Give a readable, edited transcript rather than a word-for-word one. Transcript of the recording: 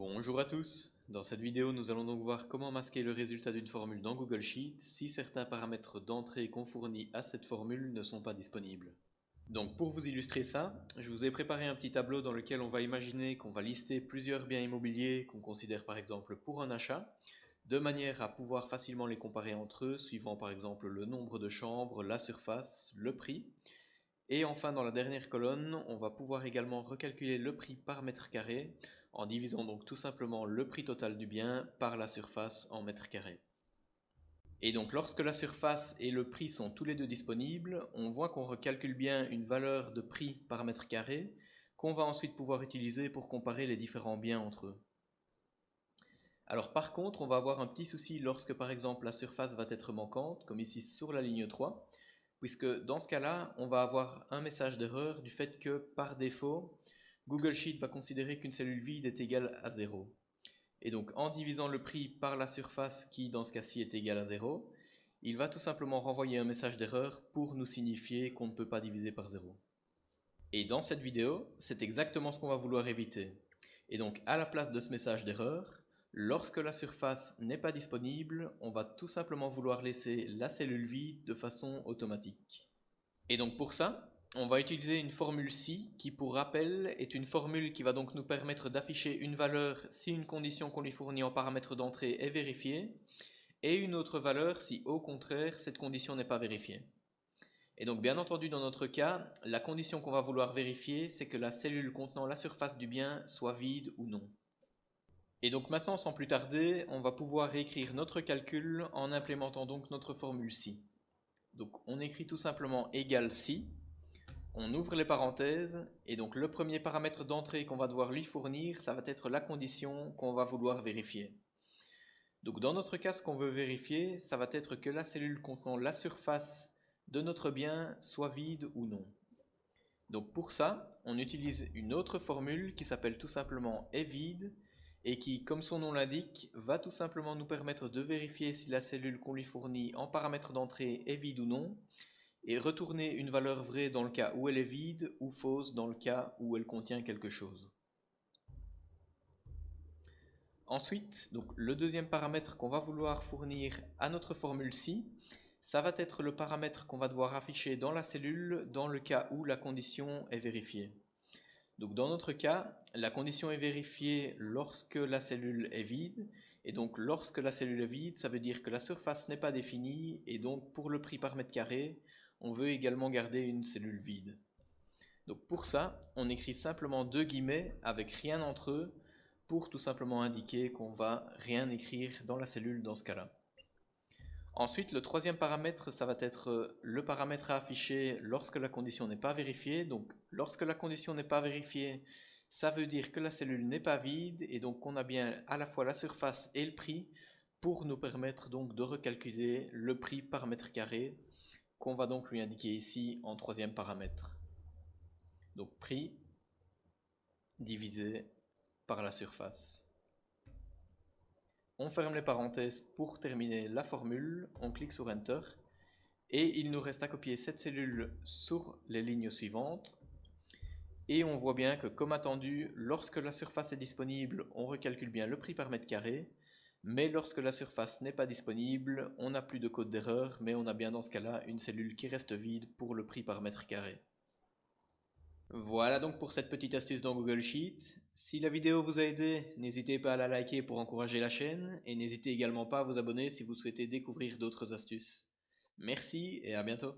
Bonjour à tous, dans cette vidéo nous allons donc voir comment masquer le résultat d'une formule dans Google Sheet si certains paramètres d'entrée qu'on fournit à cette formule ne sont pas disponibles. Donc pour vous illustrer ça, je vous ai préparé un petit tableau dans lequel on va imaginer qu'on va lister plusieurs biens immobiliers qu'on considère par exemple pour un achat, de manière à pouvoir facilement les comparer entre eux, suivant par exemple le nombre de chambres, la surface, le prix. Et enfin, dans la dernière colonne, on va pouvoir également recalculer le prix par mètre carré en divisant donc tout simplement le prix total du bien par la surface en mètres carrés. Et donc lorsque la surface et le prix sont tous les deux disponibles, on voit qu'on recalcule bien une valeur de prix par mètre carré qu'on va ensuite pouvoir utiliser pour comparer les différents biens entre eux. Alors par contre, on va avoir un petit souci lorsque par exemple la surface va être manquante, comme ici sur la ligne 3, puisque dans ce cas-là, on va avoir un message d'erreur du fait que par défaut, Google Sheet va considérer qu'une cellule vide est égale à 0. Et donc en divisant le prix par la surface qui dans ce cas-ci est égale à 0, il va tout simplement renvoyer un message d'erreur pour nous signifier qu'on ne peut pas diviser par 0. Et dans cette vidéo, c'est exactement ce qu'on va vouloir éviter. Et donc à la place de ce message d'erreur, lorsque la surface n'est pas disponible, on va tout simplement vouloir laisser la cellule vide de façon automatique. Et donc pour ça, on va utiliser une formule si qui, pour rappel, est une formule qui va donc nous permettre d'afficher une valeur si une condition qu'on lui fournit en paramètre d'entrée est vérifiée, et une autre valeur si au contraire cette condition n'est pas vérifiée. Et donc bien entendu dans notre cas, la condition qu'on va vouloir vérifier, c'est que la cellule contenant la surface du bien soit vide ou non. Et donc maintenant, sans plus tarder, on va pouvoir réécrire notre calcul en implémentant donc notre formule si. Donc on écrit tout simplement égal si, on ouvre les parenthèses, et donc le premier paramètre d'entrée qu'on va devoir lui fournir, ça va être la condition qu'on va vouloir vérifier. Donc dans notre cas, ce qu'on veut vérifier, ça va être que la cellule contenant la surface de notre bien soit vide ou non. Donc pour ça, on utilise une autre formule qui s'appelle tout simplement est-vide et qui, comme son nom l'indique, va tout simplement nous permettre de vérifier si la cellule qu'on lui fournit en paramètre d'entrée est vide ou non, et retourner une valeur vraie dans le cas où elle est vide ou fausse dans le cas où elle contient quelque chose. Ensuite, donc, le deuxième paramètre qu'on va vouloir fournir à notre formule ci, ça va être le paramètre qu'on va devoir afficher dans la cellule dans le cas où la condition est vérifiée. Donc dans notre cas, la condition est vérifiée lorsque la cellule est vide, et donc lorsque la cellule est vide, ça veut dire que la surface n'est pas définie, et donc pour le prix par mètre carré, on veut également garder une cellule vide. Donc pour ça, on écrit simplement deux guillemets avec rien entre eux, pour tout simplement indiquer qu'on va rien écrire dans la cellule dans ce cas-là. Ensuite, le troisième paramètre, ça va être le paramètre à afficher lorsque la condition n'est pas vérifiée. Donc, lorsque la condition n'est pas vérifiée, ça veut dire que la cellule n'est pas vide et donc qu'on a bien à la fois la surface et le prix pour nous permettre donc de recalculer le prix par mètre carré qu'on va donc lui indiquer ici en troisième paramètre. Donc, prix divisé par la surface. On ferme les parenthèses pour terminer la formule, on clique sur Enter, et il nous reste à copier cette cellule sur les lignes suivantes, et on voit bien que comme attendu, lorsque la surface est disponible, on recalcule bien le prix par mètre carré, mais lorsque la surface n'est pas disponible, on n'a plus de code d'erreur, mais on a bien dans ce cas-là une cellule qui reste vide pour le prix par mètre carré. Voilà donc pour cette petite astuce dans Google Sheet. Si la vidéo vous a aidé, n'hésitez pas à la liker pour encourager la chaîne et n'hésitez également pas à vous abonner si vous souhaitez découvrir d'autres astuces. Merci et à bientôt.